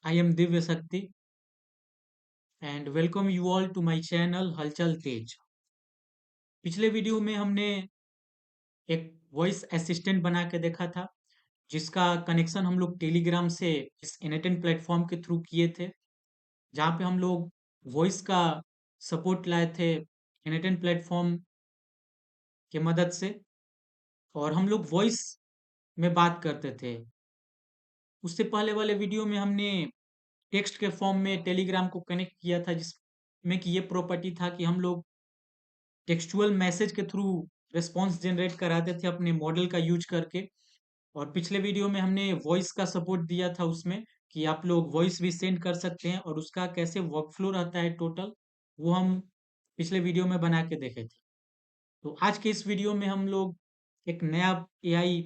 I am Divya Sakti and welcome you all to my channel हलचल तेज। पिछले video में हमने एक वॉइस असिस्टेंट बना के देखा था जिसका कनेक्शन हम लोग टेलीग्राम से इस इनएटेन प्लेटफॉर्म के थ्रू किए थे, जहाँ पे हम लोग वॉइस का सपोर्ट लाए थे इनएटेन प्लेटफॉर्म के मदद से। और हम लोग वॉइस में बात करते थे। उससे पहले वाले वीडियो में हमने टेक्स्ट के फॉर्म में टेलीग्राम को कनेक्ट किया था, जिसमें कि ये प्रॉपर्टी था कि हम लोग टेक्सचुअल मैसेज के थ्रू रिस्पॉन्स जनरेट कराते थे अपने मॉडल का यूज करके। और पिछले वीडियो में हमने वॉइस का सपोर्ट दिया था उसमें कि आप लोग वॉइस भी सेंड कर सकते हैं और उसका कैसे वर्कफ्लो रहता है टोटल, वो हम पिछले वीडियो में बना के देखे थे। तो आज के इस वीडियो में हम लोग एक नया एआई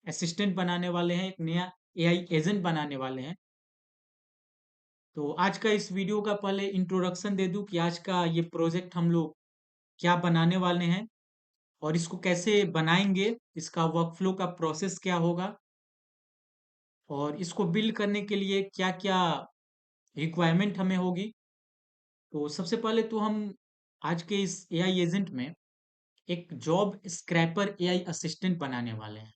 असिस्टेंट बनाने वाले हैं, एक नया एआई एजेंट बनाने वाले हैं। तो आज का इस वीडियो का पहले इंट्रोडक्शन दे दूं कि आज का ये प्रोजेक्ट हम लोग क्या बनाने वाले हैं और इसको कैसे बनाएंगे, इसका वर्कफ्लो का प्रोसेस क्या होगा और इसको बिल्ड करने के लिए क्या-क्या रिक्वायरमेंट हमें होगी। तो सबसे पहले तो हम आज के इस एआई एजेंट में एक जॉब स्क्रैपर एआई असिस्टेंट बनाने वाले हैं,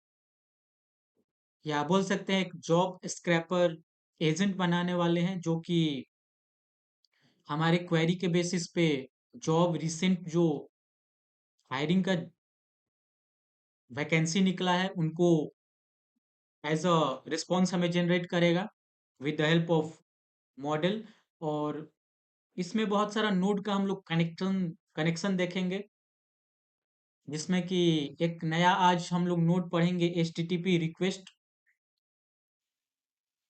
या बोल सकते हैं एक जॉब स्क्रैपर एजेंट बनाने वाले हैं, जो कि हमारे क्वेरी के बेसिस पे जॉब रिसेंट जो हायरिंग का वैकेंसी निकला है उनको एज अ रिस्पॉन्स हमें जनरेट करेगा with the help of model. और इसमें बहुत सारा नोड का हम लोग कनेक्शन देखेंगे, जिसमें कि एक नया आज हम लोग नोड पढ़ेंगे HTTP रिक्वेस्ट,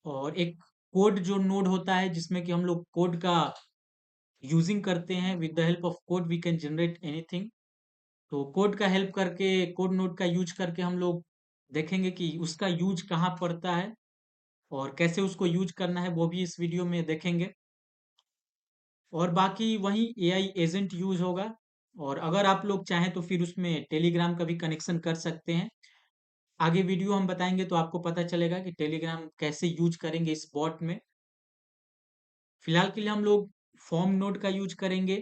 और एक कोड जो नोड होता है जिसमें कि हम लोग कोड का यूजिंग करते हैं, with the help of code we can generate anything. तो कोड का हेल्प करके, कोड नोड का यूज करके हम लोग देखेंगे कि उसका यूज कहाँ पड़ता है और कैसे उसको यूज करना है, वो भी इस वीडियो में देखेंगे। और बाकी वही एआई एजेंट यूज होगा। और अगर आप लोग चाहें तो फिर उसमें टेलीग्राम का भी कनेक्शन कर सकते हैं। आगे वीडियो हम बताएंगे तो आपको पता चलेगा कि टेलीग्राम कैसे यूज करेंगे इस बॉट में। फिलहाल के लिए हम लोग फॉर्म नोड का यूज करेंगे,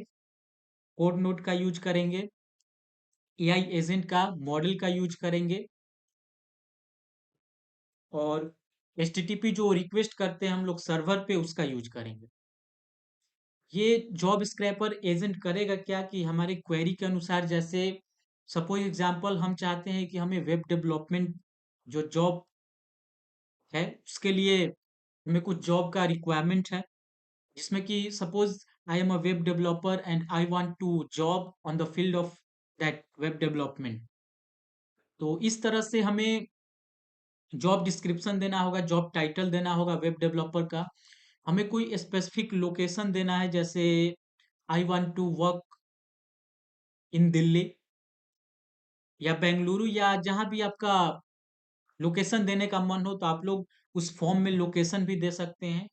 कोड नोड का यूज करेंगे, एआई एजेंट का मॉडल का यूज करेंगे, और HTTP जो रिक्वेस्ट करते हैं हम लोग सर्वर पे, उसका यूज करेंगे। ये जॉब स्क्रैपर एजेंट करेगा क्या कि हमारे क्वेरी के अनुसार, जैसे सपोज एग्जांपल हम चाहते हैं कि हमें वेब डेवलपमेंट जो जॉब है उसके लिए हमें कुछ जॉब का रिक्वायरमेंट है, जिसमें कि suppose I am a web developer and I want to job on the field of that web development. तो इस तरह से हमें जॉब डिस्क्रिप्शन देना होगा, जॉब टाइटल देना होगा वेब डेवलपर का। हमें कोई स्पेसिफिक लोकेशन देना है, जैसे I want to work in Delhi या बेंगलुरु, या जहाँ भी आपका लोकेशन देने का मन हो तो आप लोग उस फॉर्म में लोकेशन भी दे सकते हैं।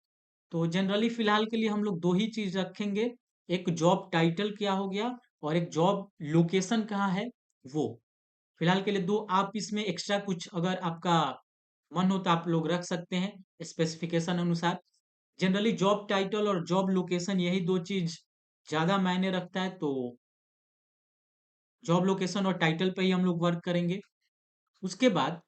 तो जनरली फिलहाल के लिए हम लोग दो ही चीज रखेंगे, एक जॉब टाइटल क्या हो गया और एक जॉब लोकेशन कहाँ है वो। फिलहाल के लिए दो, आप इसमें एक्स्ट्रा कुछ अगर आपका मन हो तो आप लोग रख सकते हैं स्पेसिफिकेशन अनुसार। जनरली जॉब टाइटल और जॉब लोकेशन यही दो चीज ज्यादा मायने रखता है, तो जॉब लोकेशन और टाइटल पे ही हम लोग वर्क करेंगे। उसके बाद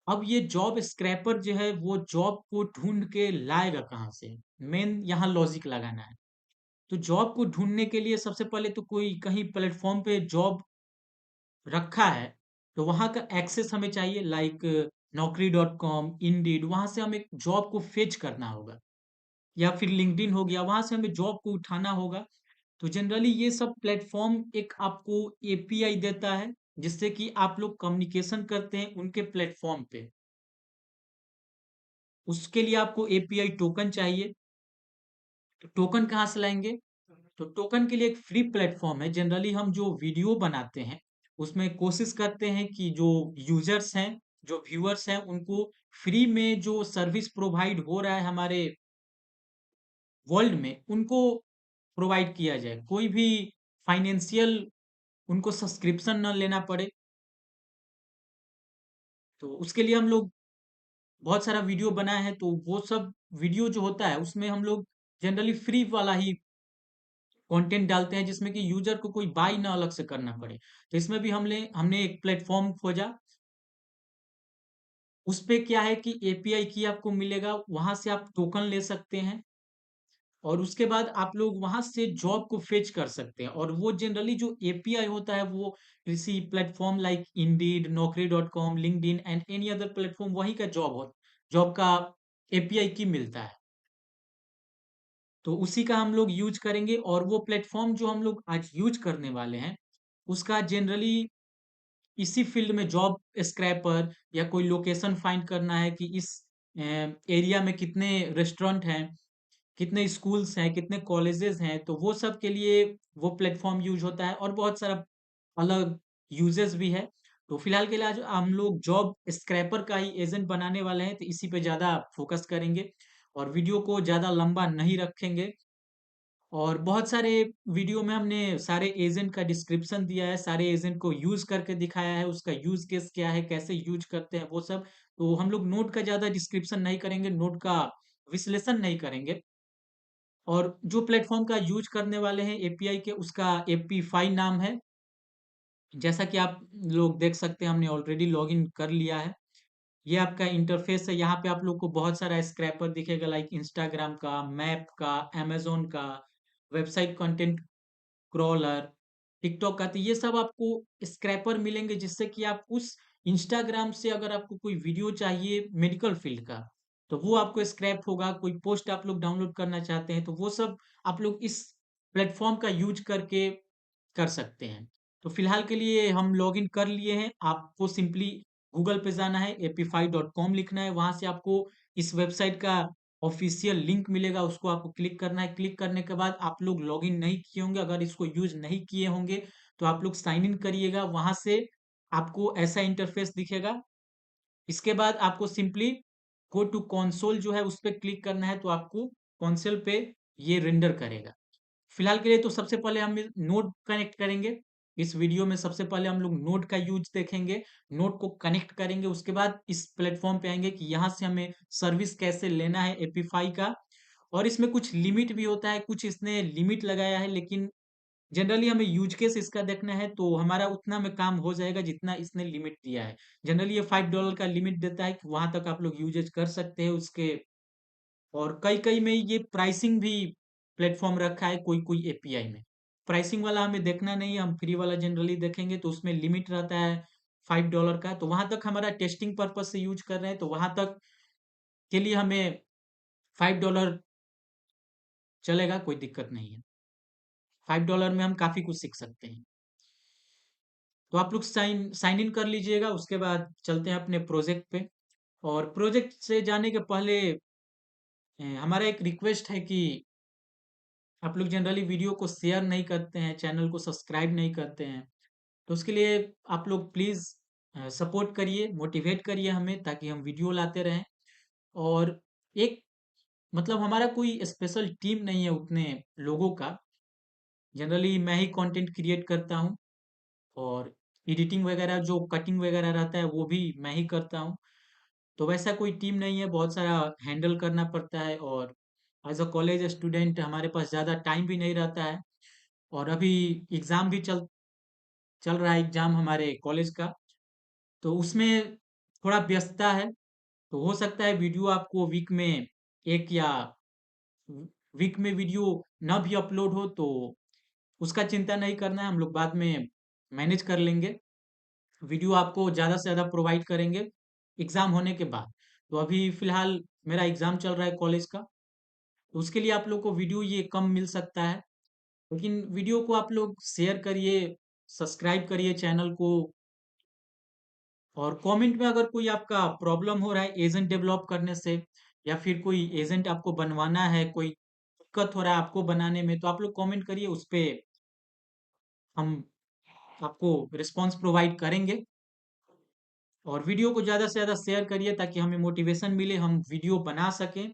अब ये जॉब स्क्रैपर जो है वो जॉब को ढूंढ के लाएगा कहाँ से, मेन यहाँ लॉजिक लगाना है। तो जॉब को ढूंढने के लिए सबसे पहले तो कोई कहीं प्लेटफॉर्म पे जॉब रखा है तो वहां का एक्सेस हमें चाहिए, लाइक naukri.com, इंडीड, वहां से हमें जॉब को फेच करना होगा, या फिर लिंक्डइन हो गया, वहां से हमें जॉब को उठाना होगा। तो जनरली ये सब प्लेटफॉर्म एक आपको एपीआई देता है, जिससे कि आप लोग कम्युनिकेशन करते हैं उनके प्लेटफॉर्म पे। उसके लिए आपको एपीआई टोकन चाहिए। तो टोकन कहाँ से लाएंगे? तो टोकन के लिए एक फ्री प्लेटफॉर्म है। जनरली हम जो वीडियो बनाते हैं उसमें कोशिश करते हैं कि जो यूजर्स हैं, जो व्यूअर्स हैं, उनको फ्री में जो सर्विस प्रोवाइड हो रहा है हमारे वर्ल्ड में, उनको प्रोवाइड किया जाए। कोई भी फाइनेंशियल उनको सब्सक्रिप्शन न लेना पड़े। तो उसके लिए हम लोग बहुत सारा वीडियो बनाए हैं, तो वो सब वीडियो जो होता है उसमें हम लोग जनरली फ्री वाला ही कंटेंट डालते हैं, जिसमें कि यूजर को कोई बाय ना अलग से करना पड़े। तो इसमें भी हमने एक प्लेटफॉर्म खोजा। उस पे क्या है कि एपीआई की आपको मिलेगा, वहां से आप टोकन ले सकते हैं और उसके बाद आप लोग वहां से जॉब को फेच कर सकते हैं। और वो जनरली जो एपीआई होता है वो किसी प्लेटफॉर्म लाइक इंडीड, नौकरी dot com, LinkedIn and any other platform, वहीं का जॉब का एपीआई की मिलता है। तो उसी का हम लोग यूज करेंगे। और वो प्लेटफॉर्म जो हम लोग आज यूज करने वाले हैं उसका जनरली इसी फील्ड में जॉब स्क्रैपर या कोई लोकेशन फाइंड करना है कि इस एरिया में कितने रेस्टोरेंट हैं, कितने स्कूल्स हैं, कितने कॉलेजेस हैं, तो वो सब के लिए वो प्लेटफॉर्म यूज होता है। और बहुत सारा अलग यूजेस भी है। तो फिलहाल के लिए आज हम लोग जॉब स्क्रैपर का ही एजेंट बनाने वाले हैं, तो इसी पे ज्यादा फोकस करेंगे और वीडियो को ज्यादा लंबा नहीं रखेंगे। और बहुत सारे वीडियो में हमने सारे एजेंट का डिस्क्रिप्शन दिया है, सारे एजेंट को यूज करके दिखाया है, उसका यूज केस क्या है, कैसे यूज करते हैं वो सब। तो हम लोग नोट का ज्यादा डिस्क्रिप्शन नहीं करेंगे, नोट का विश्लेषण नहीं करेंगे। और जो प्लेटफॉर्म का यूज करने वाले हैं एपीआई के, उसका एपी फाई नाम है। जैसा कि आप लोग देख सकते हैं, हमने ऑलरेडी लॉगिन कर लिया है। ये आपका इंटरफेस है। यहाँ पे आप लोग को बहुत सारा स्क्रैपर दिखेगा, लाइक इंस्टाग्राम का, मैप का, अमेजोन का, वेबसाइट कंटेंट क्रॉलर, टिकटॉक का। तो ये सब आपको स्क्रैपर मिलेंगे, जिससे कि आप उस इंस्टाग्राम से अगर आपको कोई वीडियो चाहिए मेडिकल फील्ड का, तो वो आपको स्क्रैप होगा। कोई पोस्ट आप लोग डाउनलोड करना चाहते हैं, तो वो सब आप लोग इस प्लेटफॉर्म का यूज करके कर सकते हैं। तो फिलहाल के लिए हम लॉगिन कर लिए हैं। आपको सिंपली गूगल पे जाना है, ap5.com लिखना है, वहां से आपको इस वेबसाइट का ऑफिशियल लिंक मिलेगा, उसको आपको क्लिक करना है। क्लिक करने के बाद आप लोग लॉगिन नहीं किए होंगे, अगर इसको यूज नहीं किए होंगे तो आप लोग साइन इन करिएगा। वहां से आपको ऐसा इंटरफेस दिखेगा। इसके बाद आपको सिंपली गो टू कंसोल जो है उस पर क्लिक करना है, तो आपको कंसोल पे ये रेंडर करेगा। फिलहाल के लिए तो सबसे पहले हम नोड कनेक्ट करेंगे। इस वीडियो में सबसे पहले हम लोग नोड का यूज देखेंगे, नोड को कनेक्ट करेंगे। उसके बाद इस प्लेटफॉर्म पे आएंगे कि यहाँ से हमें सर्विस कैसे लेना है एपीफाई का। और इसमें कुछ लिमिट भी होता है, कुछ इसने लिमिट लगाया है, लेकिन जनरली हमें यूज केस इसका देखना है, तो हमारा उतना में काम हो जाएगा जितना इसने लिमिट दिया है। जनरली ये $5 का लिमिट देता है कि वहां तक आप लोग यूजेज कर सकते हैं उसके। और कई कई में ये प्राइसिंग भी प्लेटफॉर्म रखा है, कोई कोई एपीआई में। प्राइसिंग वाला हमें देखना नहीं है, हम फ्री वाला जनरली देखेंगे, तो उसमें लिमिट रहता है $5 का। तो वहां तक हमारा टेस्टिंग पर्पज से यूज कर रहे हैं, तो वहां तक के लिए हमें $5 चलेगा, कोई दिक्कत नहीं है। $5 में हम काफी कुछ सीख सकते हैं। तो आप लोग साइन साइन इन कर लीजिएगा। उसके बाद चलते हैं अपने प्रोजेक्ट पे। और प्रोजेक्ट से जाने के पहले हमारा एक रिक्वेस्ट है कि आप लोग जनरली वीडियो को शेयर नहीं करते हैं, चैनल को सब्सक्राइब नहीं करते हैं। तो उसके लिए आप लोग प्लीज़ सपोर्ट करिए, मोटिवेट करिए हमें, ताकि हम वीडियो लाते रहें। और एक मतलब हमारा कोई स्पेशल टीम नहीं है उतने लोगों का। जनरली मैं ही कंटेंट क्रिएट करता हूँ और एडिटिंग वगैरह, जो कटिंग वगैरह रहता है वो भी मैं ही करता हूँ। तो वैसा कोई टीम नहीं है, बहुत सारा हैंडल करना पड़ता है। और एज अ कॉलेज स्टूडेंट हमारे पास ज़्यादा टाइम भी नहीं रहता है। और अभी एग्ज़ाम भी चल चल रहा है, एग्ज़ाम हमारे कॉलेज का। तो उसमें थोड़ा व्यस्तता है। तो हो सकता है वीडियो आपको वीक में एक या वीक में वीडियो ना भी अपलोड हो, तो उसका चिंता नहीं करना है, हम लोग बाद में मैनेज कर लेंगे। वीडियो आपको ज़्यादा से ज़्यादा प्रोवाइड करेंगे एग्ज़ाम होने के बाद। तो अभी फ़िलहाल मेरा एग्ज़ाम चल रहा है कॉलेज का, तो उसके लिए आप लोग को वीडियो ये कम मिल सकता है। लेकिन वीडियो को आप लोग शेयर करिए, सब्सक्राइब करिए चैनल को। और कमेंट में अगर कोई आपका प्रॉब्लम हो रहा है एजेंट डेवलप करने से, या फिर कोई एजेंट आपको बनवाना है, कोई दिक्कत हो रहा है आपको बनाने में, तो आप लोग कमेंट करिए, उस पे हम आपको रिस्पांस प्रोवाइड करेंगे। और वीडियो को ज़्यादा से ज़्यादा शेयर करिए ताकि हमें मोटिवेशन मिले, हम वीडियो बना सकें।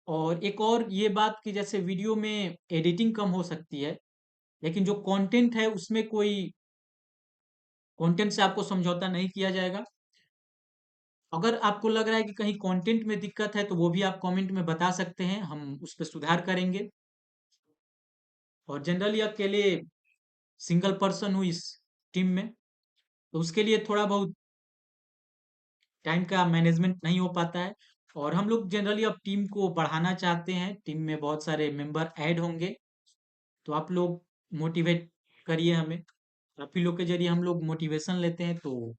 और एक और ये बात कि जैसे वीडियो में एडिटिंग कम हो सकती है, लेकिन जो कंटेंट है उसमें कोई कंटेंट से आपको समझौता नहीं किया जाएगा। अगर आपको लग रहा है कि कहीं कंटेंट में दिक्कत है तो वो भी आप कमेंट में बता सकते हैं, हम उस पे सुधार करेंगे। और जनरली अकेले सिंगल पर्सन हूँ इस टीम में, तो उसके लिए थोड़ा बहुत टाइम का मैनेजमेंट नहीं हो पाता है। और हम लोग जनरली अब टीम को बढ़ाना चाहते हैं, टीम में बहुत सारे मेंबर ऐड होंगे, तो आप लोग मोटिवेट करिए हमें। आप ही लोग के जरिए हम लोग मोटिवेशन लेते हैं, तो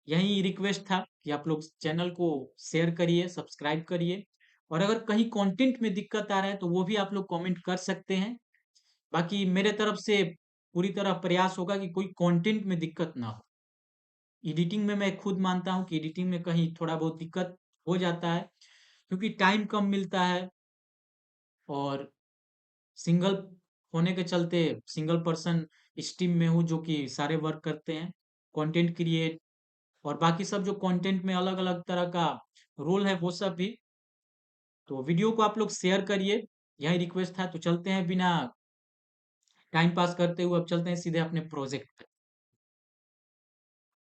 यही रिक्वेस्ट था कि आप लोग चैनल को शेयर करिए, सब्सक्राइब करिए। और अगर कहीं कंटेंट में दिक्कत आ रहा है तो वो भी आप लोग कमेंट कर सकते हैं। बाकी मेरे तरफ से पूरी तरह प्रयास होगा कि कोई कंटेंट में दिक्कत ना हो। एडिटिंग में मैं खुद मानता हूँ कि एडिटिंग में कहीं थोड़ा बहुत दिक्कत हो जाता है, क्योंकि टाइम कम मिलता है और सिंगल होने के चलते सिंगल पर्सन इस टीम में हूँ जो कि सारे वर्क करते हैं, कंटेंट क्रिएट और बाकी सब जो कंटेंट में अलग अलग तरह का रोल है वो सब भी। तो वीडियो को आप लोग शेयर करिए, यही रिक्वेस्ट था। तो चलते हैं बिना टाइम पास करते हुए, अब चलते हैं सीधे अपने प्रोजेक्ट पे।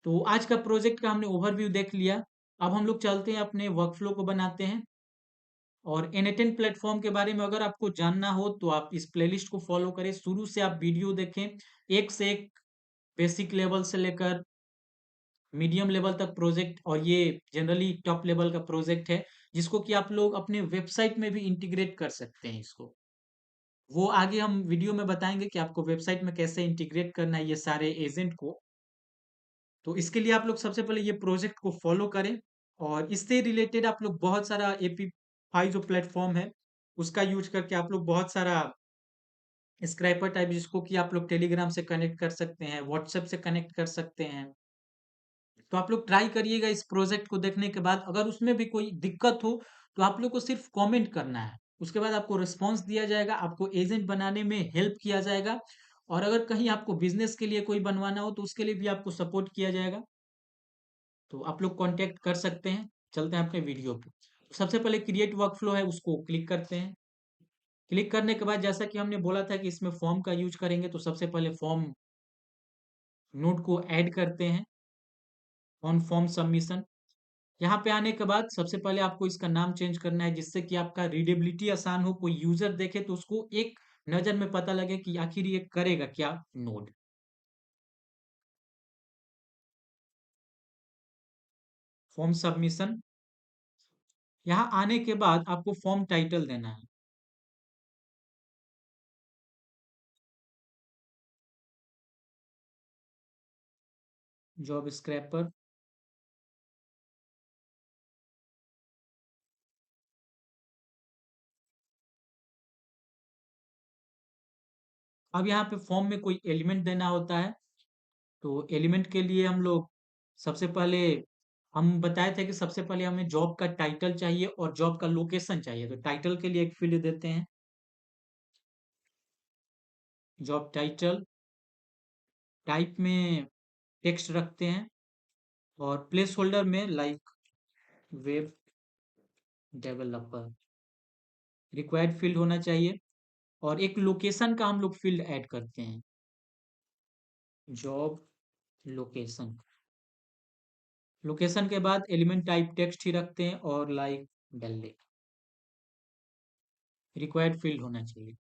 तो आज का प्रोजेक्ट का हमने ओवरव्यू देख लिया। अब हम लोग चलते हैं अपने वर्कफ्लो को बनाते हैं। और N8N प्लेटफॉर्म के बारे में अगर आपको जानना हो तो आप इस प्लेलिस्ट को फॉलो करें, शुरू से आप वीडियो देखें, एक से एक बेसिक लेवल से लेकर मीडियम लेवल तक प्रोजेक्ट। और ये जनरली टॉप लेवल का प्रोजेक्ट है जिसको कि आप लोग अपने वेबसाइट में भी इंटीग्रेट कर सकते हैं इसको। वो आगे हम वीडियो में बताएंगे कि आपको वेबसाइट में कैसे इंटीग्रेट करना है ये सारे एजेंट को। तो इसके लिए आप लोग सबसे पहले ये प्रोजेक्ट को फॉलो करें। और इससे रिलेटेड आप लोग बहुत सारा एपीआई जो प्लेटफॉर्म है उसका यूज करके आप लोग बहुत सारा स्क्रैपर टाइप, जिसको कि आप लोग टेलीग्राम से कनेक्ट कर सकते हैं, व्हाट्सएप से कनेक्ट कर सकते हैं। तो आप लोग ट्राई करिएगा इस प्रोजेक्ट को देखने के बाद। अगर उसमें भी कोई दिक्कत हो तो आप लोग को सिर्फ कमेंट करना है, उसके बाद आपको रिस्पॉन्स दिया जाएगा, आपको एजेंट बनाने में हेल्प किया जाएगा। और अगर कहीं आपको बिजनेस के लिए कोई बनवाना हो तो उसके लिए भी आपको सपोर्ट किया जाएगा। तो आप लोग कांटेक्ट कर सकते हैं। चलते हैं अपने वीडियो पे। तो सबसे पहले क्रिएट वर्कफ्लो है उसको क्लिक करते हैं। क्लिक करने के बाद जैसा कि हमने बोला था कि इसमें फॉर्म का यूज करेंगे, तो सबसे पहले फॉर्म नोड को ऐड करते हैं ऑन फॉर्म सबमिशन। यहाँ पे आने के बाद सबसे पहले आपको इसका नाम चेंज करना है, जिससे कि आपका रीडेबिलिटी आसान हो, कोई यूजर देखे तो उसको एक नजर में पता लगे कि आखिर ये करेगा क्या नोड। Form submission. यहाँ आने के बाद आपको फॉर्म टाइटल देना है। Job scraper. अब यहाँ पे फॉर्म में कोई एलिमेंट देना होता है, तो एलिमेंट के लिए हम लोग सबसे पहले, हम बताए थे कि सबसे पहले हमें जॉब का टाइटल चाहिए और जॉब का लोकेशन चाहिए। तो टाइटल के लिए एक फील्ड देते हैं, जॉब टाइटल। टाइप में टेक्स्ट रखते हैं और प्लेस होल्डर में like web developer required field होना चाहिए। और एक लोकेशन का हम लोग फील्ड ऐड करते हैं, जॉब लोकेशन। लोकेशन के बाद एलिमेंट टाइप टेक्स्ट ही रखते हैं और लाइक दिल्ली रिक्वायर्ड फील्ड होना चाहिए।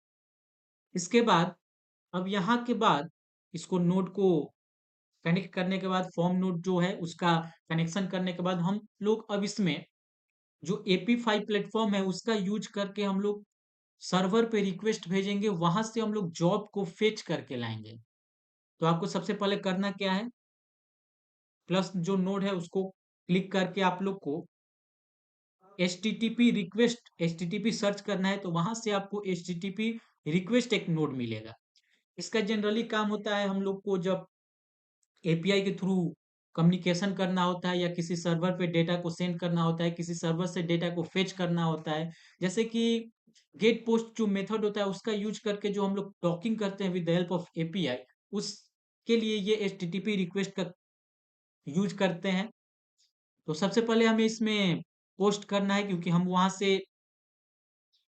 इसके बाद अब यहाँ के बाद इसको नोड को कनेक्ट करने के बाद, फॉर्म नोड जो है उसका कनेक्शन करने के बाद, हम लोग अब इसमें जो AP5 प्लेटफॉर्म है उसका यूज करके हम लोग सर्वर पे रिक्वेस्ट भेजेंगे, वहां से हम लोग जॉब को फेच करके लाएंगे। तो आपको सबसे पहले करना क्या है, प्लस जो नोड है उसको क्लिक करके आप लोग को HTTP रिक्वेस्ट, HTTP सर्च करना है, तो वहां से आपको HTTP रिक्वेस्ट एक नोड मिलेगा। इसका जनरली काम होता है, हम लोग को जब एपीआई के थ्रू कम्युनिकेशन करना होता है या किसी सर्वर पे डेटा को सेंड करना होता है, किसी सर्वर से डेटा को फेच करना होता है, जैसे कि गेट पोस्ट जो मेथड होता है उसका यूज करके जो हम लोग टॉकिंग करते हैं with the help of API, उसके लिए ये HTTP रिक्वेस्ट का यूज करते हैं। तो सबसे पहले हमें इसमें पोस्ट करना है, क्योंकि हम वहां से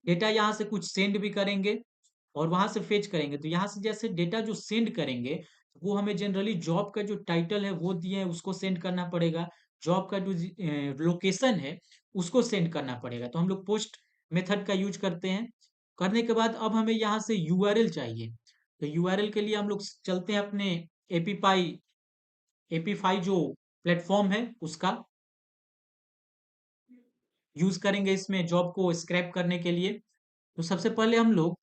डेटा यहाँ से कुछ सेंड भी करेंगे और वहां से फेच करेंगे। तो यहाँ से जैसे डेटा जो सेंड करेंगे वो हमें जनरली जॉब का जो टाइटल है वो दिए है उसको सेंड करना पड़ेगा। जॉब का जो लोकेशन है उसको सेंड करना पड़ेगा। तो हम लोग पोस्ट मेथड का यूज करते हैं। करने के बाद अब हमें यहाँ से यूआरएल चाहिए। तो यूआरएल के लिए हम लोग चलते हैं अपने एपीपाई एपीफाई जो प्लेटफॉर्म है उसका यूज करेंगे इसमें जॉब को स्क्रैप करने के लिए। तो सबसे पहले हम लोग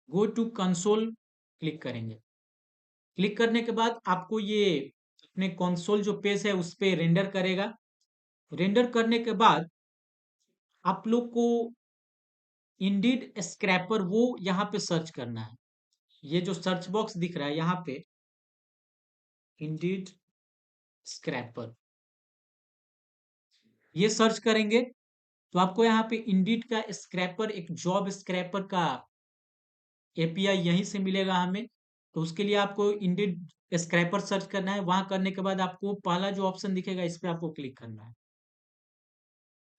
गो टू कंसोल क्लिक करेंगे। क्लिक करने के बाद आपको ये अपने कंसोल जो पेज है उस पे रेंडर करेगा। रेंडर करने के बाद आप लोग को इंडीड स्क्रैपर वो यहाँ पे सर्च करना है। ये जो सर्च बॉक्स दिख रहा है यहाँ पे इंडीड स्क्रैपर, ये सर्च करेंगे तो आपको यहाँ पे इंडीड का स्क्रैपर, एक जॉब स्क्रैपर का एपीआई यहीं से मिलेगा हमें। तो उसके लिए आपको इंडीड स्क्रैपर सर्च करना है। वहां करने के बाद आपको पहला जो ऑप्शन दिखेगा इस पे आपको क्लिक करना है।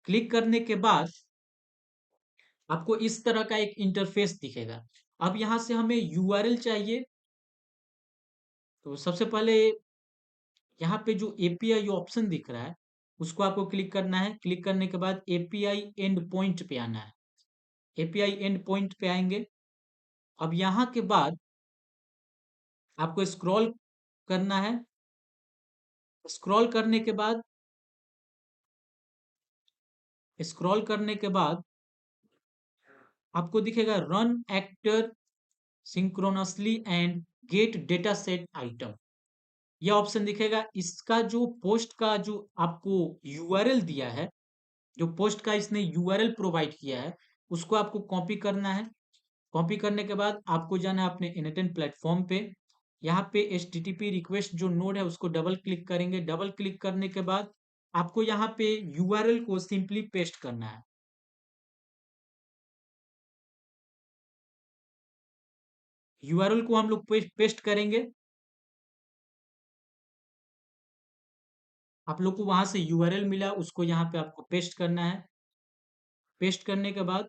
क्लिक करने के बाद आपको इस तरह का एक इंटरफेस दिखेगा। अब यहाँ से हमें यूआरएल चाहिए। तो सबसे पहले यहाँ पे जो एपीआई ऑप्शन दिख रहा है उसको आपको क्लिक करना है। क्लिक करने के बाद एपीआई एंड पॉइंट पे आना है। एपीआई एंड पॉइंट पे आएंगे। अब यहाँ के बाद आपको स्क्रॉल करना है। स्क्रॉल करने के बाद स्क्रॉल करने के बाद आपको दिखेगा run actor synchronously and get data set item, यह ऑप्शन दिखेगा। इसका जो पोस्ट का जो आपको यूआरएल दिया है, जो पोस्ट का इसने यूआरएल प्रोवाइड किया है उसको आपको कॉपी करना है। कॉपी करने के बाद आपको जाना है अपने एनएटन प्लेटफॉर्म पे। यहाँ पे एचटीटीपी रिक्वेस्ट जो नोड है उसको डबल क्लिक करेंगे। डबल क्लिक करने के बाद आपको यहाँ पे यूआरएल को सिंपली पेस्ट करना है। यूआरएल को हम लोग पेस्ट करेंगे। आप लोग को वहां से यूआरएल मिला उसको यहाँ पे आपको पेस्ट करना है। पेस्ट करने के बाद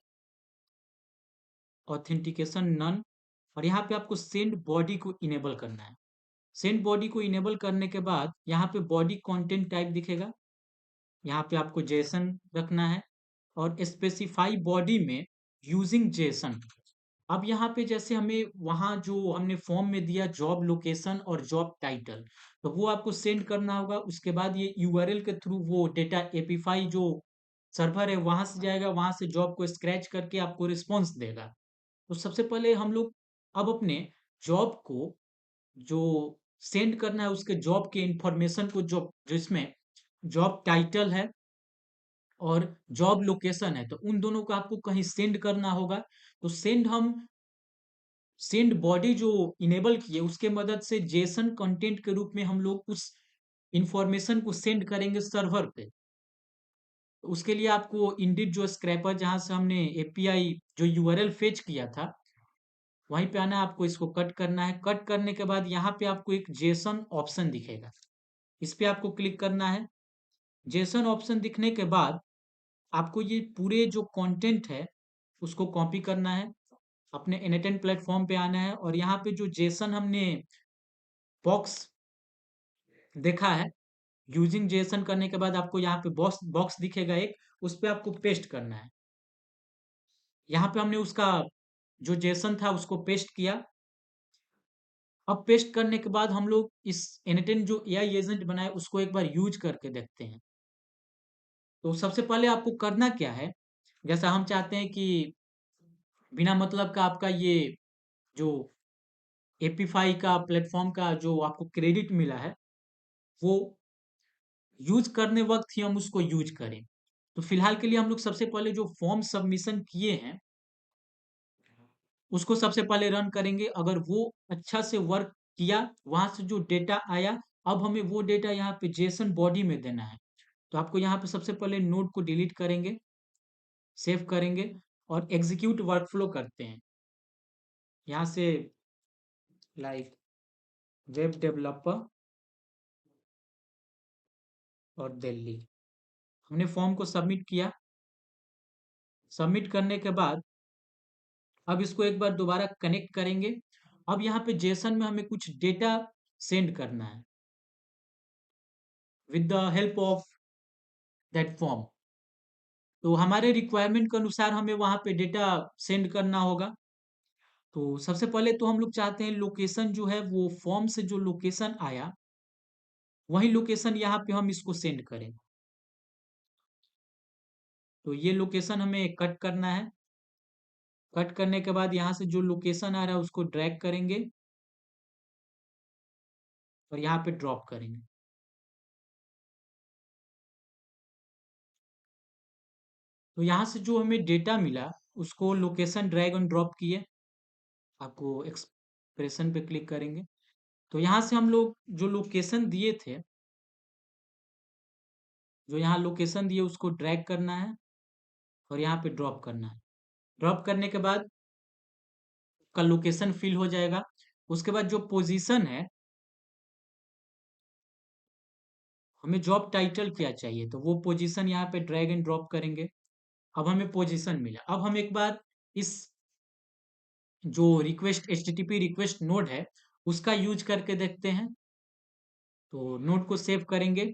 ऑथेंटिकेशन नन, और यहाँ पे आपको सेंड बॉडी को इनेबल करना है। सेंड बॉडी को इनेबल करने के बाद यहाँ पे बॉडी कंटेंट टाइप दिखेगा। यहाँ पे आपको जेसन रखना है और स्पेसिफाई बॉडी में यूजिंग जेसन। अब यहाँ पे जैसे हमें वहाँ जो हमने फॉर्म में दिया जॉब लोकेशन और जॉब टाइटल, तो वो आपको सेंड करना होगा। उसके बाद ये यूआरएल के थ्रू वो डेटा एपीफाई जो सर्वर है वहां से जाएगा, वहां से जॉब को स्क्रैच करके आपको रिस्पॉन्स देगा। तो सबसे पहले हम लोग अब अपने जॉब को जो सेंड करना है उसके जॉब के इंफॉर्मेशन को, जो जो इसमें जॉब टाइटल है और जॉब लोकेशन है, तो उन दोनों को आपको कहीं सेंड करना होगा। तो सेंड बॉडी जो इनेबल किए उसके मदद से जेसन कंटेंट के रूप में हम लोग उस इंफॉर्मेशन को सेंड करेंगे सर्वर पे। तो उसके लिए आपको इंडिड जो स्क्रैपर जहां से हमने एपीआई जो यूआरएल फेच किया था वहीं पे आना है। आपको इसको कट करना है। कट करने के बाद यहाँ पे आपको एक जेसन ऑप्शन दिखेगा, इस पे आपको क्लिक करना है। जेसन ऑप्शन दिखने के बाद आपको ये पूरे जो कंटेंट है उसको कॉपी करना है। अपने एनएटन प्लेटफॉर्म पे आना है और यहाँ पे जो जेसन हमने बॉक्स देखा है, यूजिंग जेसन करने के बाद आपको यहाँ पे बॉक्स बॉक्स दिखेगा एक, उस पे आपको पेस्ट करना है। यहाँ पे हमने उसका जो जेसन था उसको पेस्ट किया। अब पेस्ट करने के बाद हम लोग इस एनएटन जो एआई एजेंट बनाए उसको एक बार यूज करके देखते हैं। तो सबसे पहले आपको करना क्या है, जैसा हम चाहते हैं कि बिना मतलब का आपका ये जो एपीफाई का प्लेटफॉर्म का जो आपको क्रेडिट मिला है वो यूज करने वक्त ही हम उसको यूज करें। तो फिलहाल के लिए हम लोग सबसे पहले जो फॉर्म सबमिशन किए हैं उसको सबसे पहले रन करेंगे। अगर वो अच्छा से वर्क किया, वहां से जो डेटा आया, अब हमें वो डेटा यहाँ पे जेसन बॉडी में देना है। तो आपको यहाँ पे सबसे पहले नोड को डिलीट करेंगे, सेव करेंगे और एग्जीक्यूट वर्कफ्लो करते हैं। यहाँ से लाइक वेब डेवलपर और दिल्ली, हमने फॉर्म को सबमिट किया। सबमिट करने के बाद अब इसको एक बार दोबारा कनेक्ट करेंगे। अब यहाँ पे जेसन में हमें कुछ डेटा सेंड करना है। With the help of that form. तो हमारे रिक्वायरमेंट के अनुसार हमें वहाँ पे डेटा सेंड करना होगा। तो सबसे पहले तो हम लोग चाहते हैं लोकेशन जो है वो फॉर्म से जो लोकेशन आया वही लोकेशन यहाँ पे हम इसको सेंड करें। तो ये लोकेशन हमें कट करना है। कट करने के बाद यहाँ से जो लोकेशन आ रहा है उसको ड्रैग करेंगे और यहाँ पे ड्रॉप करेंगे। तो यहाँ से जो हमें डेटा मिला उसको लोकेशन ड्रैग एंड ड्रॉप किए। आपको एक्सप्रेशन पे क्लिक करेंगे तो यहाँ से हम लोग जो लोकेशन दिए थे, जो यहाँ लोकेशन दिए उसको ड्रैग करना है और यहाँ पे ड्रॉप करना है। ड्रॉप करने के बाद का लोकेशन फिल हो जाएगा। उसके बाद जो पोजीशन है, हमें जॉब टाइटल क्या चाहिए तो वो पोजीशन यहाँ पे ड्रैग एंड ड्रॉप करेंगे। अब हमें पोजीशन मिला। अब हम एक बार इस जो रिक्वेस्ट एचटीटीपी रिक्वेस्ट नोड है उसका यूज करके देखते हैं। तो नोड को सेव करेंगे,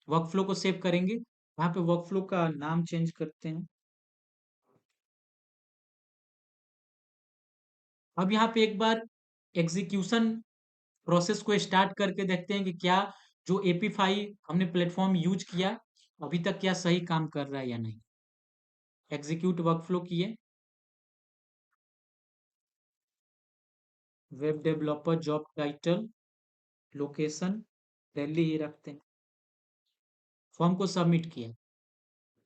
वर्कफ्लो को सेव करेंगे। यहाँ पे वर्कफ्लो का नाम चेंज करते हैं। अब यहाँ पे एक बार एग्जीक्यूशन प्रोसेस को स्टार्ट करके देखते हैं कि क्या जो एपी5 हमने प्लेटफॉर्म यूज किया अभी तक क्या सही काम कर रहा है या नहीं। एग्जीक्यूट वर्कफ्लो किए। Web developer job title location Delhi ही रखते हैं। फॉर्म को सबमिट किया।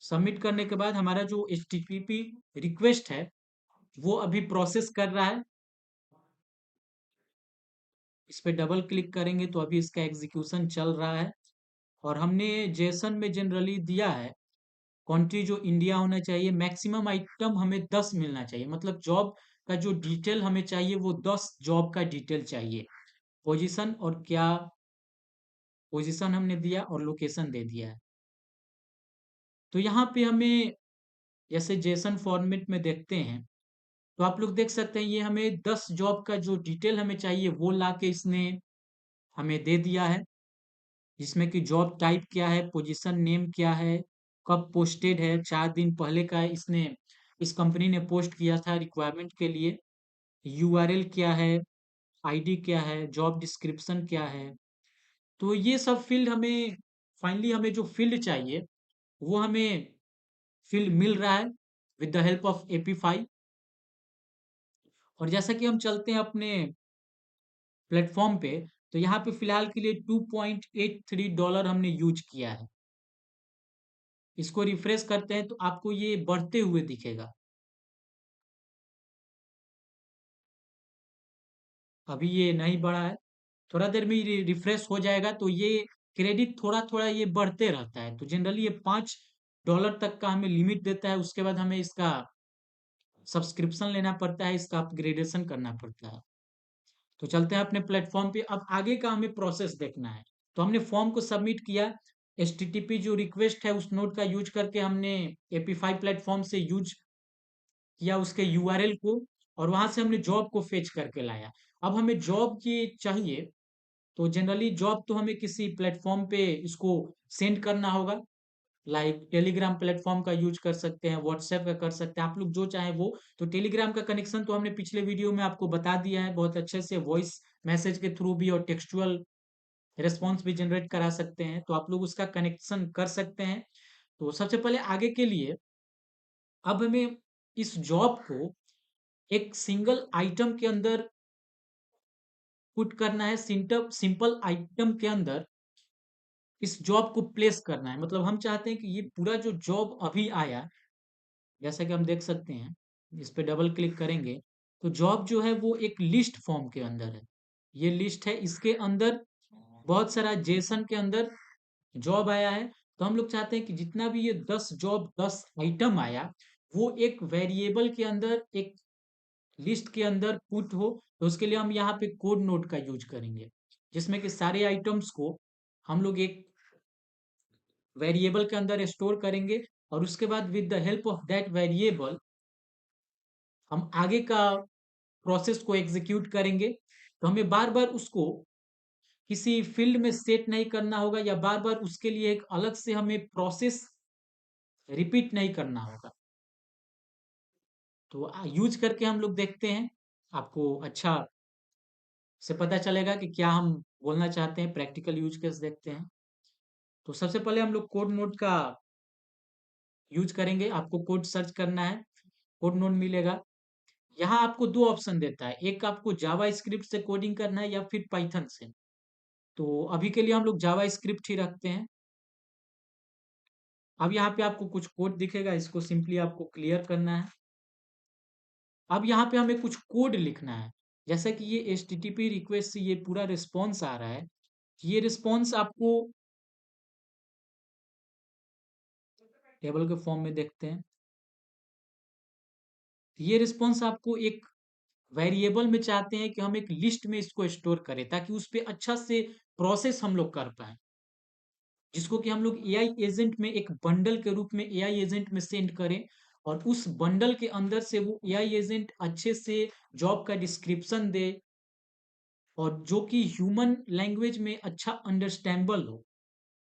सबमिट करने के बाद हमारा जो एचटीटीपी रिक्वेस्ट है वो अभी प्रोसेस कर रहा है। इस पे डबल क्लिक करेंगे तो अभी इसका एग्जीक्यूशन चल रहा है। और हमने जेसन में जनरली दिया है कंट्री जो इंडिया होना चाहिए, मैक्सिमम आइटम हमें 10 मिलना चाहिए। मतलब जॉब का जो डिटेल हमें चाहिए वो 10 जॉब का डिटेल चाहिए। पोजीशन और क्या पोजीशन हमने दिया और लोकेशन दे दिया है। तो यहाँ पे हमें जैसे जेसन फॉर्मेट में देखते हैं तो आप लोग देख सकते हैं ये हमें 10 जॉब का जो डिटेल हमें चाहिए वो ला के इसने हमें दे दिया है। जिसमें कि जॉब टाइप क्या है, पोजीशन नेम क्या है, कब पोस्टेड है, 4 दिन पहले का है, इसने इस कंपनी ने पोस्ट किया था रिक्वायरमेंट के लिए। यूआरएल क्या है, आईडी क्या है, जॉब डिस्क्रिप्शन क्या है। तो ये सब फील्ड हमें फाइनली हमें जो फील्ड चाहिए वो हमें फील्ड मिल रहा है विद द हेल्प ऑफ एपी5। और जैसा कि हम चलते हैं अपने प्लेटफॉर्म पे तो यहाँ पे फिलहाल के लिए $2.83 हमने यूज किया है। इसको रिफ्रेश करते हैं तो आपको ये बढ़ते हुए दिखेगा। अभी ये नहीं बढ़ा है। थोड़ा देर में ये रिफ्रेश हो जाएगा तो ये क्रेडिट थोड़ा थोड़ा ये बढ़ते रहता है। तो जनरली ये $5 तक का हमें लिमिट देता है। उसके बाद हमें इसका सब्सक्रिप्शन लेना पड़ता है, इसका अपग्रेडेशन करना पड़ता है। तो चलते हैं अपने प्लेटफॉर्म पे। अब आगे का हमें प्रोसेस देखना है। तो हमने फॉर्म को सबमिट किया। एचटीटीपी जो रिक्वेस्ट है उस नोड का यूज करके हमने एपी5 प्लेटफॉर्म से यूज किया उसके यूआरएल को और वहां से हमने जॉब को फेच करके लाया। अब हमें जॉब की चाहिए तो जनरली जॉब तो हमें किसी प्लेटफॉर्म पे इसको सेंड करना होगा। लाइक टेलीग्राम प्लेटफॉर्म का यूज कर सकते हैं, व्हाट्सएप का कर सकते हैं, आप लोग जो चाहे वो। तो टेलीग्राम का कनेक्शन तो हमने पिछले वीडियो में आपको बता दिया है बहुत अच्छे से, वॉइस मैसेज के थ्रू भी और टेक्सचुअल रिस्पॉन्स भी जनरेट करा सकते हैं। तो आप लोग उसका कनेक्शन कर सकते हैं। तो सबसे पहले आगे के लिए अब हमें इस जॉब को एक सिंगल आइटम के अंदर पुट करना है। सिंपल आइटम के अंदर इस जॉब को प्लेस करना है। मतलब हम चाहते हैं कि ये पूरा जो जॉब अभी आया, जैसा कि हम देख सकते हैं, इस पे डबल क्लिक करेंगे तो जॉब जो है वो एक लिस्ट फॉर्म के अंदर है। ये लिस्ट है, इसके अंदर बहुत सारा जेसन के अंदर जॉब आया है। तो हम लोग चाहते हैं कि जितना भी ये 10 जॉब 10 आइटम आया वो एक वेरिएबल के अंदर एक लिस्ट के अंदर पुट हो। तो उसके लिए हम यहाँ पे कोड नोड का यूज करेंगे जिसमें कि सारे आइटम्स को हम लोग एक वेरिएबल के अंदर स्टोर करेंगे और उसके बाद with the help of that variable हम आगे का प्रोसेस को एग्जीक्यूट करेंगे। तो हमें बार बार उसको किसी फ़ील्ड में सेट नहीं करना होगा या बार-बार उसके लिए एक अलग से हमें प्रोसेस रिपीट नहीं करना होगा। तो यूज़ करके हम लोग देखते हैं, आपको अच्छा से पता चलेगा कि क्या हम बोलना चाहते हैं, प्रैक्टिकल यूज़ केस देखते हैं। तो सबसे पहले हम लोग कोड नोड का यूज़ करेंगे, आपको कोड सर्च करना है, कोड नोड मिलेगा। यहाँ आपको 2 ऑप्शन देता है, एक आपको जावास्क्रिप्ट से कोडिंग करना है या फिर पाइथन से। तो अभी के लिए हम लोग जावास्क्रिप्ट ही रखते हैं। अब यहाँ पे आपको कुछ कोड दिखेगा, इसको सिंपली आपको क्लियर करना है। अब यहाँ पे हमें कुछ कोड लिखना है। जैसा कि ये एचटीटीपी रिक्वेस्ट से ये पूरा रिस्पॉन्स आ रहा है। ये रिस्पॉन्स आपको टेबल के फॉर्म में देखते हैं। ये रिस्पॉन्स आपको एक वेरिएबल में चाहते हैं कि हम एक लिस्ट में इसको स्टोर करें ताकि उस पे अच्छा से प्रोसेस हम लोग कर पाएँ। जिसको कि हम लोग एआई एजेंट में एक बंडल के रूप में एआई एजेंट में सेंड करें और उस बंडल के अंदर से वो एआई एजेंट अच्छे से जॉब का डिस्क्रिप्शन दे और जो कि ह्यूमन लैंग्वेज में अच्छा अंडरस्टैंडेबल हो,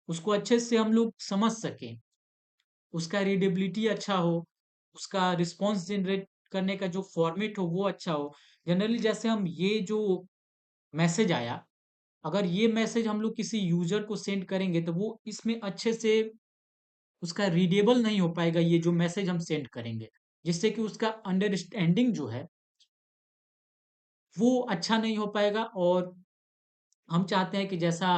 उसको अच्छे से हम लोग समझ सकें, उसका रीडेबिलिटी अच्छा हो, उसका रिस्पॉन्स जनरेट करने का जो फॉर्मेट हो वो अच्छा हो। जनरली जैसे हम ये जो मैसेज आया, अगर ये मैसेज हम लोग किसी यूजर को सेंड करेंगे तो वो इसमें अच्छे से उसका रीडेबल नहीं हो पाएगा ये जो मैसेज हम सेंड करेंगे, जिससे कि उसका अंडरस्टैंडिंग जो है वो अच्छा नहीं हो पाएगा। और हम चाहते हैं कि जैसा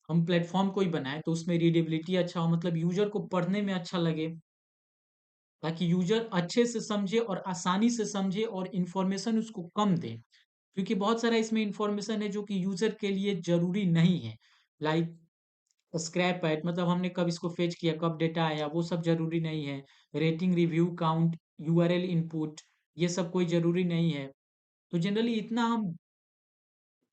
हम प्लेटफॉर्म कोई बनाए तो उसमें रीडेबिलिटी अच्छा हो, मतलब यूजर को पढ़ने में अच्छा लगे, ताकि यूजर अच्छे से समझे और आसानी से समझे और इंफॉर्मेशन उसको कम दे, क्योंकि बहुत सारा इसमें इंफॉर्मेशन है जो कि यूजर के लिए जरूरी नहीं है। लाइक स्क्रैप पैड, मतलब हमने कब इसको फेच किया, कब डेटा आया, वो सब जरूरी नहीं है। Rating, review, count, URL input, ये सब कोई जरूरी नहीं है। तो जनरली इतना हम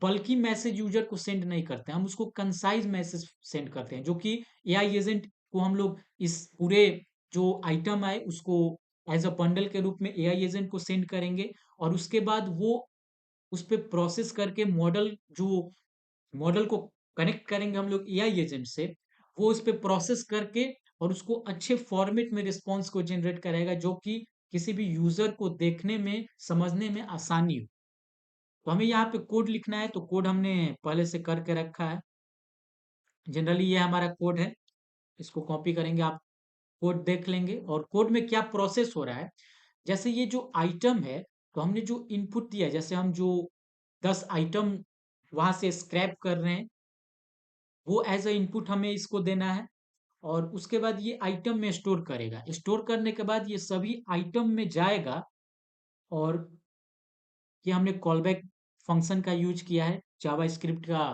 बल्कि मैसेज यूजर को सेंड नहीं करते, हम उसको कंसाइज मैसेज सेंड करते हैं, जो कि एआई एजेंट को हम लोग इस पूरे जो आइटम आए उसको एज अ बंडल के रूप में एआई एजेंट को सेंड करेंगे और उसके बाद वो उस पे प्रोसेस करके मॉडल को कनेक्ट करेंगे हम लोग एआई एजेंट से, वो उस पे प्रोसेस करके और उसको अच्छे फॉर्मेट में रिस्पॉन्स को जनरेट करेगा जो कि किसी भी यूजर को देखने में समझने में आसानी हो। तो हमें यहाँ पे कोड लिखना है, तो कोड हमने पहले से करके रखा है। जनरली ये हमारा कोड है, इसको कॉपी करेंगे, आप कोड देख लेंगे और कोड में क्या प्रोसेस हो रहा है। जैसे ये जो आइटम है, तो हमने जो इनपुट दिया, जैसे हम जो 10 आइटम वहां से स्क्रैप कर रहे हैं, वो एज अ इनपुट हमें इसको देना है और उसके बाद ये आइटम में स्टोर करेगा। स्टोर करने के बाद ये सभी आइटम में जाएगा और ये हमने कॉलबैक फंक्शन का यूज किया है, जावास्क्रिप्ट का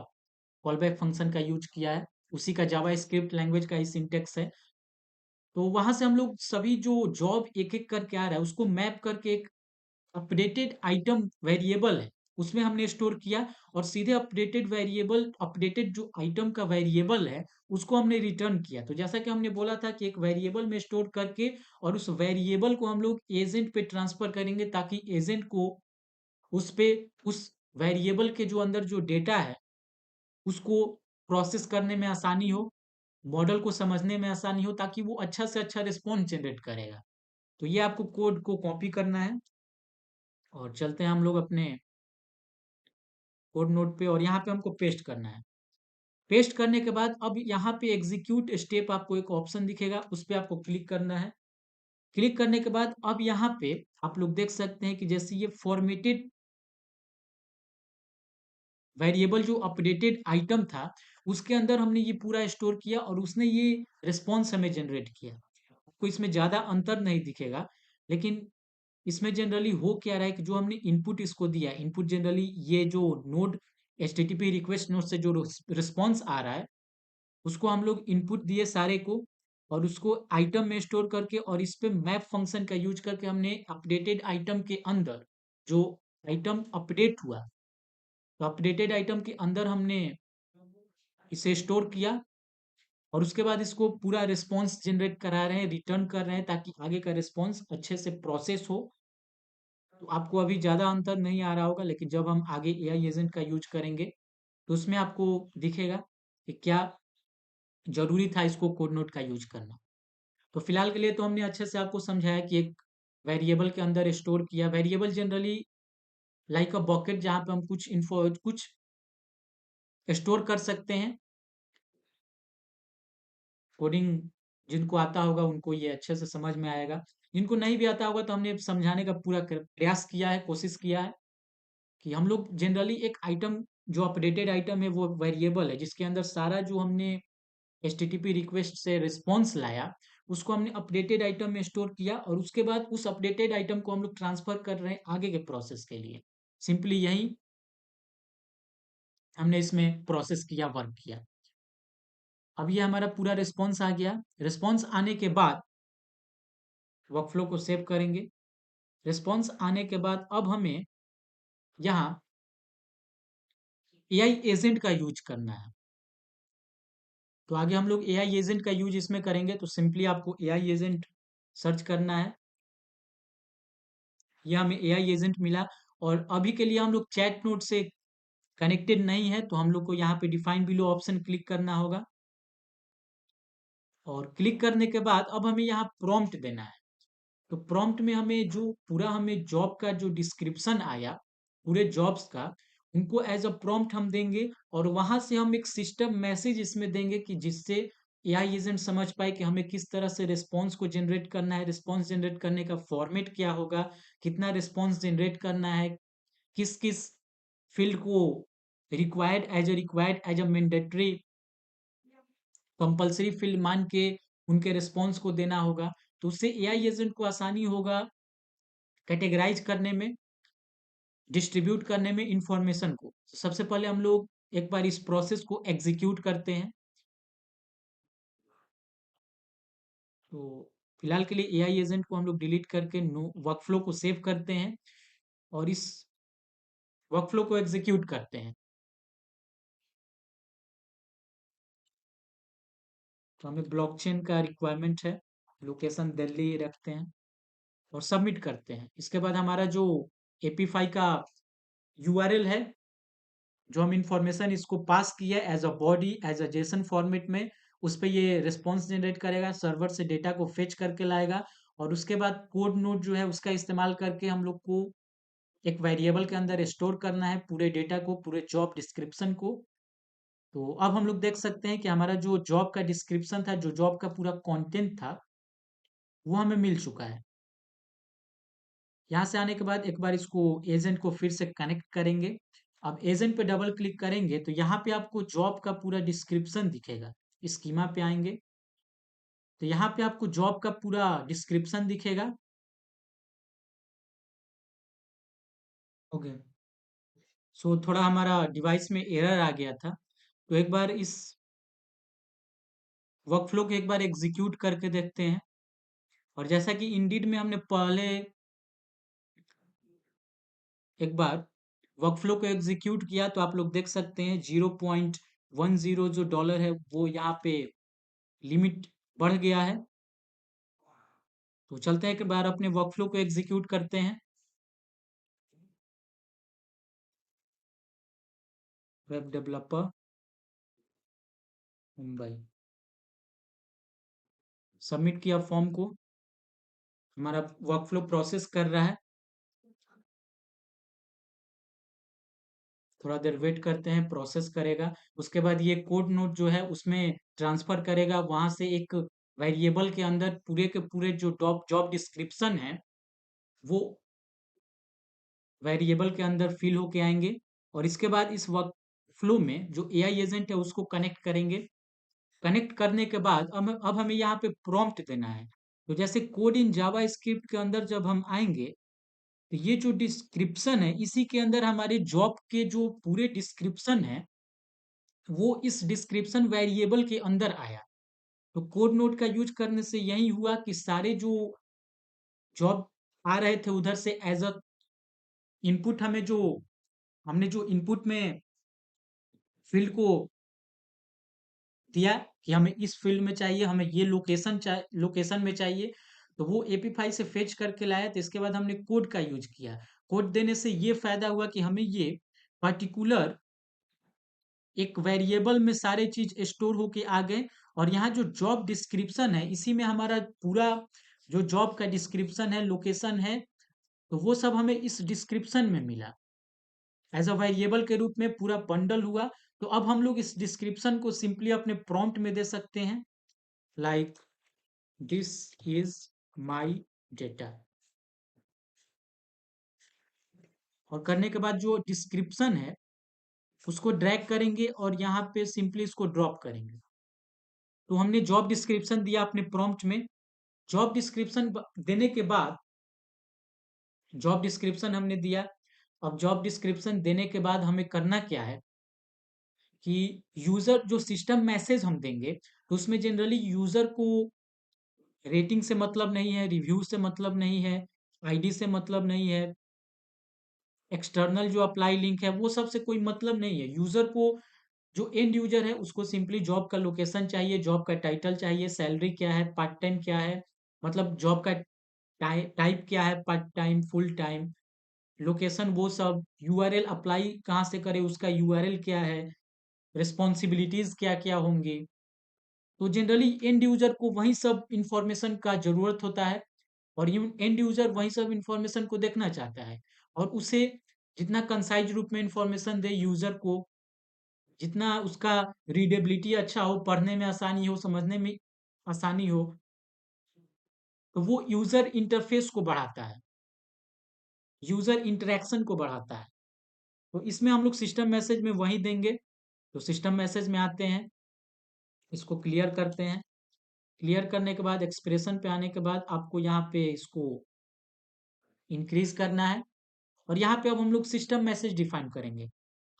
कॉलबैक फंक्शन का यूज किया है, उसी का जावास्क्रिप्ट लैंग्वेज का ही सिंटेक्स है। तो वहां से हम लोग सभी जो जॉब एक एक करके आ रहा है उसको मैप करके एक अपडेटेड आइटम वेरिएबल है उसमें हमने स्टोर किया और सीधे अपडेटेड वेरिएबल, अपडेटेड जो आइटम का वेरिएबल है उसको हमने रिटर्न किया। तो जैसा कि हमने बोला था कि एक वेरिएबल में स्टोर करके और उस वेरिएबल को हम लोग एजेंट पे ट्रांसफर करेंगे ताकि एजेंट को उस पे उस वेरिएबल के जो अंदर जो डेटा है उसको प्रोसेस करने में आसानी हो, मॉडल को समझने में आसानी हो, ताकि वो अच्छा से अच्छा रिस्पॉन्स जनरेट करेगा। तो ये आपको कोड को कॉपी करना है और चलते हैं हम लोग अपने कोड नोट पे और यहाँ पे हमको पेस्ट करना है। पेस्ट करने के बाद अब यहाँ पे एग्जीक्यूट स्टेप आपको एक ऑप्शन दिखेगा, उस पे आपको क्लिक करना है। क्लिक करने के बाद अब यहाँ पे आप लोग देख सकते हैं कि जैसे ये फॉर्मेटेड वेरिएबल जो अपडेटेड आइटम था उसके अंदर हमने ये पूरा स्टोर किया और उसने ये रिस्पॉन्स हमें जनरेट किया। आपको इसमें ज़्यादा अंतर नहीं दिखेगा, लेकिन इसमें जनरली हो क्या रहा है कि जो हमने इनपुट इसको दिया, इनपुट जनरली ये जो नोड एचटीटीपी रिक्वेस्ट नोड से जो रिस्पॉन्स आ रहा है उसको हम लोग इनपुट दिए सारे को और उसको आइटम में स्टोर करके और इस पे मैप फंक्शन का यूज करके हमने अपडेटेड आइटम के अंदर जो आइटम अपडेट हुआ, तो अपडेटेड आइटम के अंदर हमने इसे स्टोर किया और उसके बाद इसको पूरा रिस्पॉन्स जनरेट करा रहे हैं, रिटर्न कर रहे हैं ताकि आगे का रिस्पॉन्स अच्छे से प्रोसेस हो। तो आपको अभी ज़्यादा अंतर नहीं आ रहा होगा, लेकिन जब हम आगे एआई एजेंट का यूज करेंगे तो उसमें आपको दिखेगा कि क्या ज़रूरी था इसको कोड नोट का यूज़ करना। तो फिलहाल के लिए तो हमने अच्छे से आपको समझाया कि एक वेरिएबल के अंदर स्टोर किया। Variable generally like a bucket जहाँ पे हम कुछ स्टोर कर सकते हैं। कोडिंग जिनको आता होगा उनको ये अच्छे से समझ में आएगा। जिनको नहीं भी आता होगा तो हमने समझाने का पूरा प्रयास किया है, कोशिश किया है कि हम लोग जनरली एक आइटम जो अपडेटेड आइटम है वो वेरिएबल है जिसके अंदर सारा जो हमने एचटीटीपी रिक्वेस्ट से रिस्पॉन्स लाया उसको हमने अपडेटेड आइटम में स्टोर किया और उसके बाद उस अपडेटेड आइटम को हम लोग ट्रांसफर कर रहे हैं आगे के प्रोसेस के लिए। सिंपली यही हमने इसमें प्रोसेस किया, वर्क किया। अब ये हमारा पूरा रिस्पॉन्स आ गया। रिस्पॉन्स आने के बाद वर्कफ्लो को सेव करेंगे। रिस्पॉन्स आने के बाद अब हमें यहाँ एआई एजेंट का यूज करना है। तो आगे हम लोग एआई एजेंट का यूज इसमें करेंगे। तो सिंपली आपको एआई एजेंट सर्च करना है। यह हमें एआई एजेंट मिला और अभी के लिए हम लोग चैट नोट से कनेक्टेड नहीं है तो हम लोग को यहाँ पे डिफाइन बिलो ऑप्शन क्लिक करना होगा और क्लिक करने के बाद अब हमें यहाँ प्रॉम्प्ट देना है। तो प्रॉम्प्ट में हमें जो पूरा हमें जॉब का जो डिस्क्रिप्शन आया पूरे जॉब्स का उनको एज अ प्रॉम्प्ट हम देंगे और वहां से हम एक सिस्टम मैसेज इसमें देंगे कि जिससे एआई एजेंट समझ पाए कि हमें किस तरह से रिस्पॉन्स को जनरेट करना है, रिस्पॉन्स जनरेट करने का फॉर्मेट क्या होगा, कितना रिस्पॉन्स जनरेट करना है, किस किस फील्ड को required as a mandatory compulsory field मान के उनके रिस्पॉन्स को देना होगा। तो उससे एआई एजेंट को आसानी होगा कैटेगराइज करने में, डिस्ट्रीब्यूट करने में इंफॉर्मेशन को। तो सबसे पहले हम लोग एक बार इस प्रोसेस को एग्जीक्यूट करते हैं। तो फिलहाल के लिए एआई एजेंट को हम लोग डिलीट करके नो वर्कफ्लो को सेव करते हैं और इस वर्कफ्लो को एग्जीक्यूट करते हैं। तो हमें ब्लॉकचेन का रिक्वायरमेंट है, लोकेशन दिल्ली रखते हैं और सबमिट करते हैं। इसके बाद हमारा जो एपीफाई का यूआरएल है जो हम इंफॉर्मेशन इसको पास किया as a body as a JSON format में उस पे ये रिस्पॉन्स जनरेट करेगा, सर्वर से डेटा को फेच करके लाएगा और उसके बाद कोड नोड जो है उसका इस्तेमाल करके हम लोग को एक वेरिएबल के अंदर स्टोर करना है पूरे डेटा को, पूरे जॉब डिस्क्रिप्शन को। तो अब हम लोग देख सकते हैं कि हमारा जो जॉब का डिस्क्रिप्शन था, जो जॉब का पूरा कंटेंट था, वो हमें मिल चुका है। यहाँ से आने के बाद एक बार इसको एजेंट को फिर से कनेक्ट करेंगे। अब एजेंट पे डबल क्लिक करेंगे तो यहाँ पे आपको जॉब का पूरा डिस्क्रिप्शन दिखेगा। स्कीमा पे आएंगे तो यहाँ पे आपको जॉब का पूरा डिस्क्रिप्शन दिखेगा। ओके, सो थोड़ा हमारा डिवाइस में एरर आ गया था तो एक बार इस वर्कफ्लो को एक बार एग्जीक्यूट करके देखते हैं। और जैसा कि इंडीड में हमने पहले एक बार वर्कफ्लो को एग्जीक्यूट किया तो आप लोग देख सकते हैं 0.10 जो डॉलर है वो यहाँ पे लिमिट बढ़ गया है। तो चलते हैं एक बार अपने वर्कफ्लो को एग्जीक्यूट करते हैं। वेब डेवलपर मुंबई, सबमिट किया फॉर्म को, हमारा वर्कफ्लो प्रोसेस कर रहा है। थोड़ा देर वेट करते हैं, प्रोसेस करेगा। उसके बाद ये कोड नोट जो है उसमें ट्रांसफर करेगा, वहां से एक वेरिएबल के अंदर पूरे के पूरे जो जॉब जॉब डिस्क्रिप्शन है वो वेरिएबल के अंदर फिल होके आएंगे। और इसके बाद इस वर्क फ्लो में जो एआई एजेंट है उसको कनेक्ट करेंगे। कनेक्ट करने के बाद अब हमें यहाँ पे प्रॉम्प्ट देना है। तो जैसे कोड इन जावा स्क्रिप्ट के अंदर जब हम आएंगे तो ये जो डिस्क्रिप्शन है इसी के अंदर हमारे जॉब के जो पूरे डिस्क्रिप्शन है वो इस डिस्क्रिप्शन वेरिएबल के अंदर आया। तो कोड नोट का यूज करने से यही हुआ कि सारे जो जॉब आ रहे थे उधर से एज अ इनपुट हमें जो हमने जो इनपुट में फील्ड को दिया कि हमें इस फील्ड में चाहिए, हमें ये लोकेशन में चाहिए, तो वो एपीफाई से फेच करके लाया। तो इसके बाद हमने कोड का यूज किया। कोड देने से ये फायदा हुआ कि हमें ये पर्टिकुलर एक वेरिएबल में सारे चीज स्टोर होके आ गए, और यहाँ जो जॉब डिस्क्रिप्शन है इसी में हमारा पूरा जो जॉब का डिस्क्रिप्शन है, लोकेशन है, तो वो सब हमें इस डिस्क्रिप्शन में मिला एज अ वेरिएबल के रूप में, पूरा बंडल हुआ। तो अब हम लोग इस डिस्क्रिप्शन को सिंपली अपने प्रॉम्प्ट में दे सकते हैं, like this is my data, और करने के बाद जो डिस्क्रिप्शन है उसको ड्रैग करेंगे और यहाँ पे सिंपली इसको ड्रॉप करेंगे। तो हमने जॉब डिस्क्रिप्शन दिया अपने प्रॉम्प्ट में। जॉब डिस्क्रिप्शन देने के बाद, जॉब डिस्क्रिप्शन हमने दिया। अब जॉब डिस्क्रिप्शन देने के बाद हमें करना क्या है कि यूजर जो सिस्टम मैसेज हम देंगे, तो उसमें जनरली यूजर को रेटिंग से मतलब नहीं है, रिव्यू से मतलब नहीं है, आईडी से मतलब नहीं है, एक्सटर्नल जो अप्लाई लिंक है वो सब से कोई मतलब नहीं है। यूजर को, जो एंड यूजर है उसको सिंपली जॉब का लोकेशन चाहिए, जॉब का टाइटल चाहिए, सैलरी क्या है, पार्ट टाइम क्या है, मतलब जॉब का टाइप क्या है, part time, full time, location, वो सब, यूआरएल अप्लाई कहाँ से करे उसका यूआरएल क्या है, रिस्पॉन्सिबिलिटीज क्या क्या होंगी। तो जनरली एंड यूजर को वही सब इंफॉर्मेशन का जरूरत होता है, और एंड यूजर वही सब इंफॉर्मेशन को देखना चाहता है, और उसे जितना कंसाइज रूप में इंफॉर्मेशन दे यूजर को, जितना उसका रीडेबिलिटी अच्छा हो, पढ़ने में आसानी हो, समझने में आसानी हो, तो वो यूजर इंटरफेस को बढ़ाता है, यूजर इंटरेक्शन को बढ़ाता है। तो इसमें हम लोग सिस्टम मैसेज में वही देंगे। तो सिस्टम मैसेज में आते हैं, इसको क्लियर करते हैं। क्लियर करने के बाद एक्सप्रेशन पे आने के बाद आपको यहाँ पे इसको इंक्रीज करना है, और यहाँ पे अब हम लोग सिस्टम मैसेज डिफाइन करेंगे।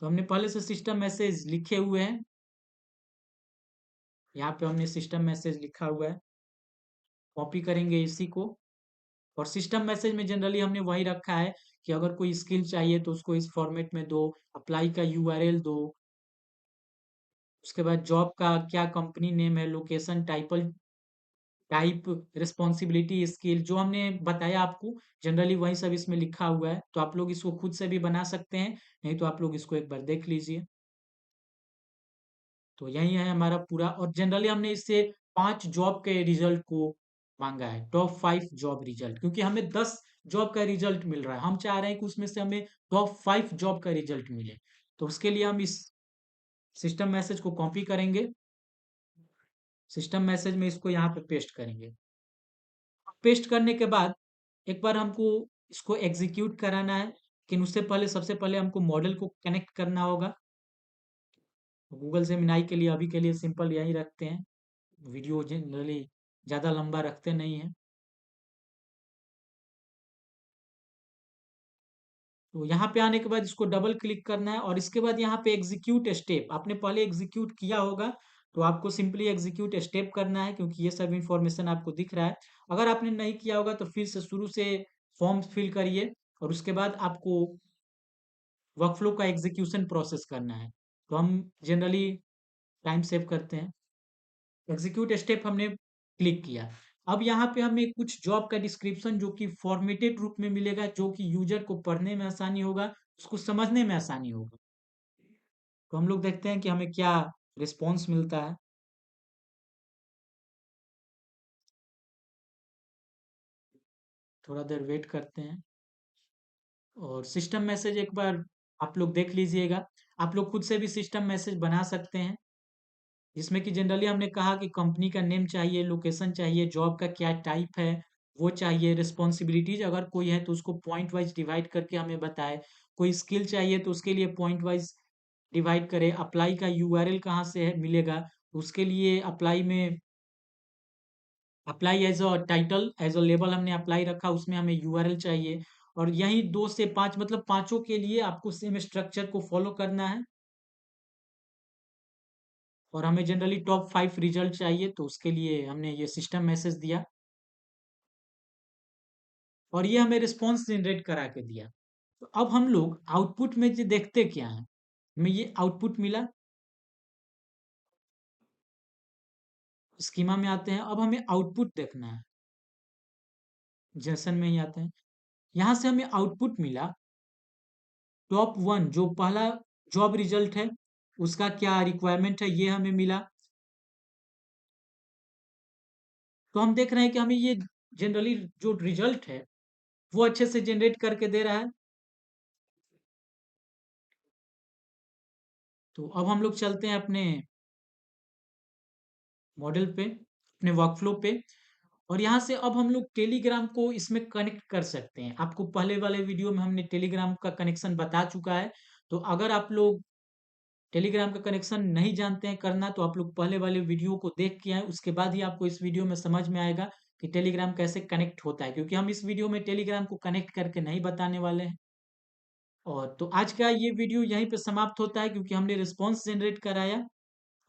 तो हमने पहले से सिस्टम मैसेज लिखे हुए हैं, यहाँ पे हमने सिस्टम मैसेज लिखा हुआ है, कॉपी करेंगे इसी को। और सिस्टम मैसेज में जनरली हमने वही रखा है कि अगर कोई स्किल चाहिए तो उसको इस फॉर्मेट में दो, अप्लाई का यूआरएल दो, उसके बाद जॉब का क्या कंपनी नेम है, लोकेशन, टाइप, रिस्पॉन्सिबिलिटी, स्किल, जो हमने बताया आपको जनरली वही सब इसमें लिखा हुआ है। तो आप लोग इसको खुद से भी बना सकते हैं, नहीं तो आप लोग इसको एक बार देख लीजिए। तो यही है हमारा पूरा, और जनरली हमने इससे 5 जॉब के रिजल्ट को मांगा है, टॉप 5 जॉब रिजल्ट, क्योंकि हमें 10 जॉब का रिजल्ट मिल रहा है, हम चाह रहे हैं कि उसमें से हमें टॉप 5 जॉब का रिजल्ट मिले। तो उसके लिए हम इस सिस्टम मैसेज को कॉपी करेंगे, सिस्टम मैसेज में इसको यहाँ पे पेस्ट करेंगे। पेस्ट करने के बाद एक बार हमको इसको एग्जीक्यूट कराना है, लेकिन उससे पहले, सबसे पहले हमको मॉडल को कनेक्ट करना होगा। गूगल जेमिनाई के लिए अभी के लिए सिंपल यही रखते हैं, वीडियो जनरली ज़्यादा लंबा रखते नहीं हैं। तो यहाँ पे आने के बाद इसको डबल क्लिक करना है, और इसके बाद यहाँ पे एग्जीक्यूट स्टेप, आपने पहले एग्जीक्यूट किया होगा, तो आपको सिंपली एग्जीक्यूट स्टेप करना है, क्योंकि ये सब इंफॉर्मेशन आपको दिख रहा है। अगर आपने नहीं किया होगा तो फिर से शुरू से फॉर्म फिल करिए, और उसके बाद आपको वर्कफ्लो का एग्जीक्यूशन प्रोसेस करना है। तो हम जनरली टाइम सेव करते हैं, एग्जीक्यूट स्टेप हमने क्लिक किया। अब यहाँ पे हमें कुछ जॉब का डिस्क्रिप्शन जो कि फॉर्मेटेड रूप में मिलेगा, जो कि यूजर को पढ़ने में आसानी होगा, उसको समझने में आसानी होगा। तो हम लोग देखते हैं कि हमें क्या रिस्पॉन्स मिलता है। थोड़ा देर वेट करते हैं, और सिस्टम मैसेज एक बार आप लोग देख लीजिएगा। आप लोग खुद से भी सिस्टम मैसेज बना सकते हैं, जिसमें कि जनरली हमने कहा कि कंपनी का नेम चाहिए, लोकेशन चाहिए, जॉब का क्या टाइप है वो चाहिए, रिस्पॉन्सिबिलिटीज अगर कोई है तो उसको पॉइंट वाइज डिवाइड करके हमें बताए, कोई स्किल चाहिए तो उसके लिए पॉइंट वाइज डिवाइड करे, अप्लाई का यूआरएल कहाँ से है मिलेगा, उसके लिए अप्लाई में, apply as a title, as a label हमने अप्लाई रखा, उसमें हमें यूआरएल चाहिए। और यही 2 से 5, मतलब पांचों के लिए आपको सेम स्ट्रक्चर को फॉलो करना है। और हमें जनरली टॉप 5 रिजल्ट चाहिए, तो उसके लिए हमने ये सिस्टम मैसेज दिया, और ये हमें रिस्पॉन्स जनरेट करा के दिया। तो अब हम लोग आउटपुट में जो देखते क्या हैं, हमें ये आउटपुट मिला। स्कीमा में आते हैं, अब हमें आउटपुट देखना है, जेसन में ही आते हैं। यहाँ से हमें आउटपुट मिला टॉप 1, जो पहला जॉब रिजल्ट है, उसका क्या रिक्वायरमेंट है ये हमें मिला। तो हम देख रहे हैं कि हमें ये जनरली जो रिजल्ट है वो अच्छे से जनरेट करके दे रहा है। तो अब हम लोग चलते हैं अपने मॉडल पे, अपने वर्कफ्लो पे, और यहाँ से अब हम लोग टेलीग्राम को इसमें कनेक्ट कर सकते हैं। आपको पहले वाले वीडियो में हमने टेलीग्राम का कनेक्शन बता चुका है। तो अगर आप लोग टेलीग्राम का कनेक्शन नहीं जानते हैं करना, तो आप लोग पहले वाले वीडियो को देख के आए, उसके बाद ही आपको इस वीडियो में समझ में आएगा कि टेलीग्राम कैसे कनेक्ट होता है, क्योंकि हम इस वीडियो में टेलीग्राम को कनेक्ट करके नहीं बताने वाले हैं। और तो आज का ये वीडियो यहीं पे समाप्त होता है, क्योंकि हमने रिस्पॉन्स जनरेट कराया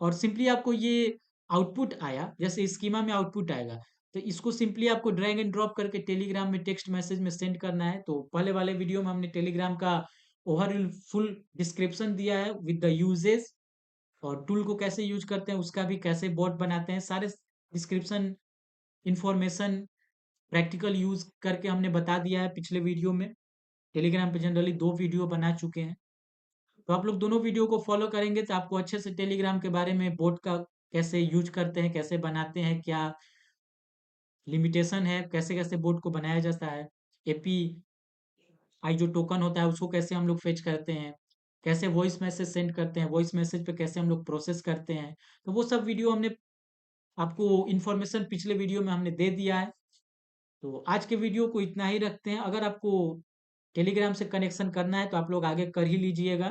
और सिंपली आपको ये आउटपुट आया, जैसे स्कीमा में आउटपुट आएगा। तो इसको सिंपली आपको ड्रैग एंड ड्रॉप करके टेलीग्राम में टेक्स्ट मैसेज में सेंड करना है। तो पहले वाले वीडियो में हमने टेलीग्राम का ओवरऑल फुल डिस्क्रिप्शन दिया है विद द यूजेस, और टूल को कैसे यूज करते हैं, उसका भी कैसे बॉट बनाते हैं, सारे डिस्क्रिप्शन इंफॉर्मेशन प्रैक्टिकल यूज करके हमने बता दिया है पिछले वीडियो में। टेलीग्राम पे जनरली 2 वीडियो बना चुके हैं। तो आप लोग दोनों वीडियो को फॉलो करेंगे तो आपको अच्छे से टेलीग्राम के बारे में, बोट का कैसे यूज करते हैं, कैसे बनाते हैं, क्या लिमिटेशन है, कैसे कैसे बोट को बनाया जाता है, एपी आई जो टोकन होता है उसको कैसे हम लोग फेच करते हैं, कैसे वॉइस मैसेज सेंड करते हैं, वॉइस मैसेज पे कैसे हम लोग प्रोसेस करते हैं। तो वो सब वीडियो हमने आपको इन्फॉर्मेशन पिछले वीडियो में हमने दे दिया है। तो आज के वीडियो को इतना ही रखते हैं। अगर आपको टेलीग्राम से कनेक्शन करना है तो आप लोग आगे कर ही लीजिएगा,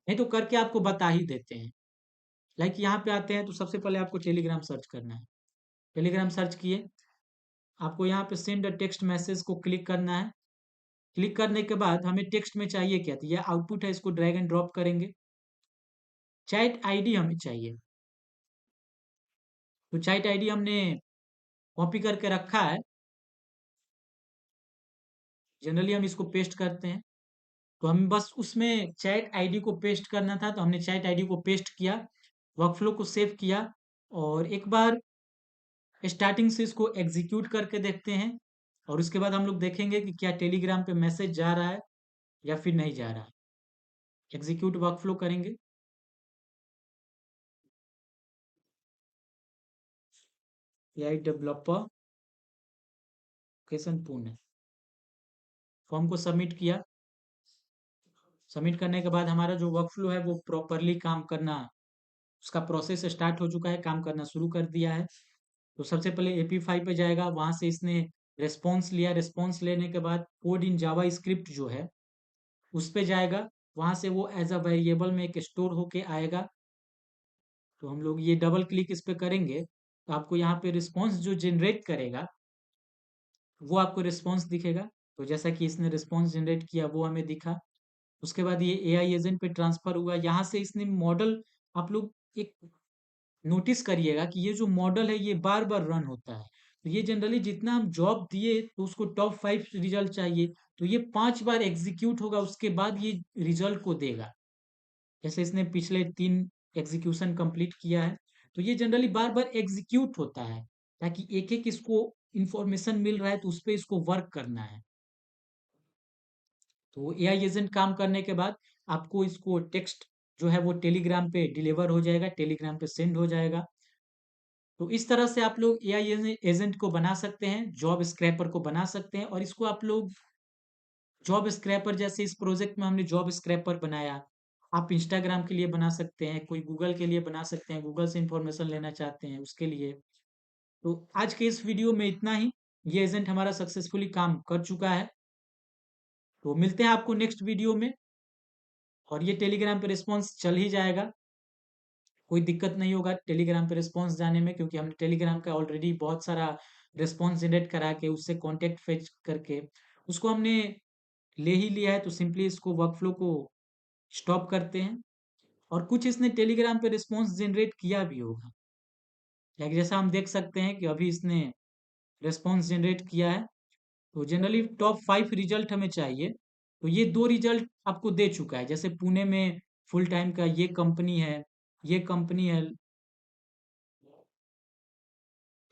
नहीं तो करके आपको बता ही देते हैं। लाइक यहाँ पे आते हैं तो सबसे पहले आपको टेलीग्राम सर्च करना है। टेलीग्राम सर्च किए, आपको यहाँ पे सेंड अ टेक्स्ट मैसेज को क्लिक करना है। क्लिक करने के बाद हमें टेक्स्ट में चाहिए क्या, तो ये आउटपुट है, इसको ड्रैग एंड ड्रॉप करेंगे। चैट आईडी हमें चाहिए, तो चैट आईडी हमने कॉपी करके रखा है। जनरली हम इसको पेस्ट करते हैं, तो हम बस उसमें चैट आईडी को पेस्ट करना था, तो हमने चैट आईडी को पेस्ट किया, वर्कफ्लो को सेव किया, और एक बार स्टार्टिंग से इसको एग्जीक्यूट करके देखते हैं, और उसके बाद हम लोग देखेंगे कि क्या टेलीग्राम पे मैसेज जा रहा है या फिर नहीं जा रहा है। एग्जीक्यूट वर्कफ्लो करेंगे, AI developer location Pune, form को सबमिट किया। सबमिट करने के बाद हमारा जो वर्कफ्लो है वो प्रॉपरली काम करना, उसका प्रोसेस स्टार्ट हो चुका है, काम करना शुरू कर दिया है। तो सबसे पहले AP5 पे जाएगा, वहाँ से इसने रिस्पॉन्स लिया, रिस्पॉन्स लेने के बाद कोड इन जावा स्क्रिप्ट जो है उस पे जाएगा, वहाँ से वो एज अ वेरिएबल में एक स्टोर होके आएगा। तो हम लोग ये डबल क्लिक इस पे करेंगे तो आपको यहाँ पे रिस्पॉन्स जो जनरेट करेगा वो आपको रिस्पॉन्स दिखेगा। तो जैसा कि इसने रिस्पॉन्स जनरेट किया वो हमें दिखा। उसके बाद ये एआई एजेंट पे ट्रांसफर हुआ, यहाँ से इसने मॉडल, आप लोग एक नोटिस करिएगा कि ये जो मॉडल है ये बार बार रन होता है। तो ये जनरली जितना हम जॉब दिए तो उसको टॉप 5 रिजल्ट चाहिए, तो ये 5 बार एग्जीक्यूट होगा, उसके बाद ये रिजल्ट को देगा। जैसे इसने पिछले 3 एग्जीक्यूशन कंप्लीट किया है, तो ये जनरली बार बार एग्जीक्यूट होता है, ताकि एक एक इसको इंफॉर्मेशन मिल रहा है तो उस पर इसको वर्क करना है। तो एआई एजेंट काम करने के बाद आपको इसको टेक्स्ट जो है वो टेलीग्राम पे डिलीवर हो जाएगा, टेलीग्राम पे सेंड हो जाएगा। तो इस तरह से आप लोग एआई एजेंट को बना सकते हैं, जॉब स्क्रैपर को बना सकते हैं, और इसको आप लोग जॉब स्क्रैपर, जैसे इस प्रोजेक्ट में हमने जॉब स्क्रैपर बनाया, आप इंस्टाग्राम के लिए बना सकते हैं, कोई गूगल के लिए बना सकते हैं, गूगल से इंफॉर्मेशन लेना चाहते हैं उसके लिए। तो आज के इस वीडियो में इतना ही। ये एजेंट हमारा सक्सेसफुली काम कर चुका है। तो मिलते हैं आपको नेक्स्ट वीडियो में, और ये टेलीग्राम पे रिस्पॉन्स चल ही जाएगा, कोई दिक्कत नहीं होगा टेलीग्राम पे रिस्पॉन्स जाने में, क्योंकि हमने टेलीग्राम का ऑलरेडी बहुत सारा रिस्पॉन्स जनरेट करा के उससे कॉन्टेक्ट फेच करके उसको हमने ले ही लिया है। तो सिंपली इसको वर्कफ्लो को स्टॉप करते हैं, और कुछ इसने टेलीग्राम पे रिस्पॉन्स जनरेट किया भी होगा, लाइक जैसा हम देख सकते हैं कि अभी इसने रिस्पॉन्स जनरेट किया है। तो जनरली टॉप 5 रिजल्ट हमें चाहिए, तो ये 2 रिजल्ट आपको दे चुका है, जैसे पुणे में फुल टाइम का ये कंपनी है, ये कंपनी है।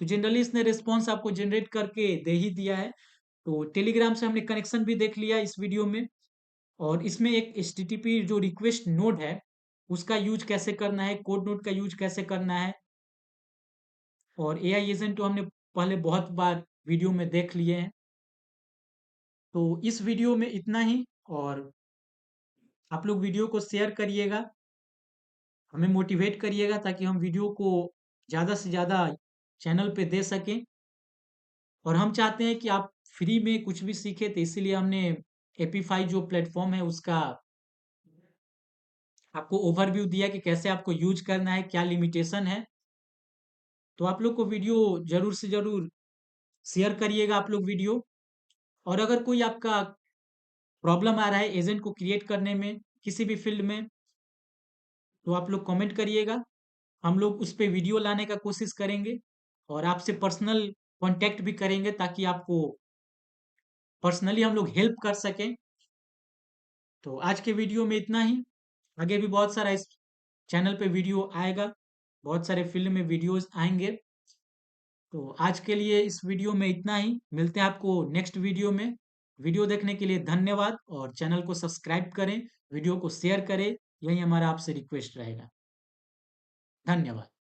तो जनरली इसने रिस्पॉन्स आपको जनरेट करके दे ही दिया है। तो टेलीग्राम से हमने कनेक्शन भी देख लिया इस वीडियो में, और इसमें एक HTTP जो रिक्वेस्ट नोड है उसका यूज़ कैसे करना है, कोड नोट का यूज़ कैसे करना है, और एआई एजेंट तो हमने पहले बहुत बार वीडियो में देख लिए हैं। तो इस वीडियो में इतना ही, और आप लोग वीडियो को शेयर करिएगा, हमें मोटिवेट करिएगा ताकि हम वीडियो को ज़्यादा से ज़्यादा चैनल पे दे सकें। और हम चाहते हैं कि आप फ्री में कुछ भी सीखें, तो इसीलिए हमने एपीफाई जो प्लेटफ़ॉर्म है उसका आपको ओवरव्यू दिया कि कैसे आपको यूज़ करना है, क्या लिमिटेशन है। तो आप लोग को वीडियो ज़रूर से ज़रूर शेयर करिएगा आप लोग वीडियो। और अगर कोई आपका प्रॉब्लम आ रहा है एजेंट को क्रिएट करने में, किसी भी फ़ील्ड में, तो आप लोग कमेंट करिएगा। हम लोग उस पे वीडियो लाने का कोशिश करेंगे और आपसे पर्सनल कॉन्टैक्ट भी करेंगे ताकि आपको पर्सनली हम लोग हेल्प कर सकें। तो आज के वीडियो में इतना ही। आगे भी बहुत सारा इस चैनल पे वीडियो आएगा, बहुत सारे फ़ील्ड में वीडियोज़ आएँगे। तो आज के लिए इस वीडियो में इतना ही। मिलते हैं आपको नेक्स्ट वीडियो में। वीडियो देखने के लिए धन्यवाद, और चैनल को सब्सक्राइब करें, वीडियो को शेयर करें, यही हमारा आपसे रिक्वेस्ट रहेगा। धन्यवाद।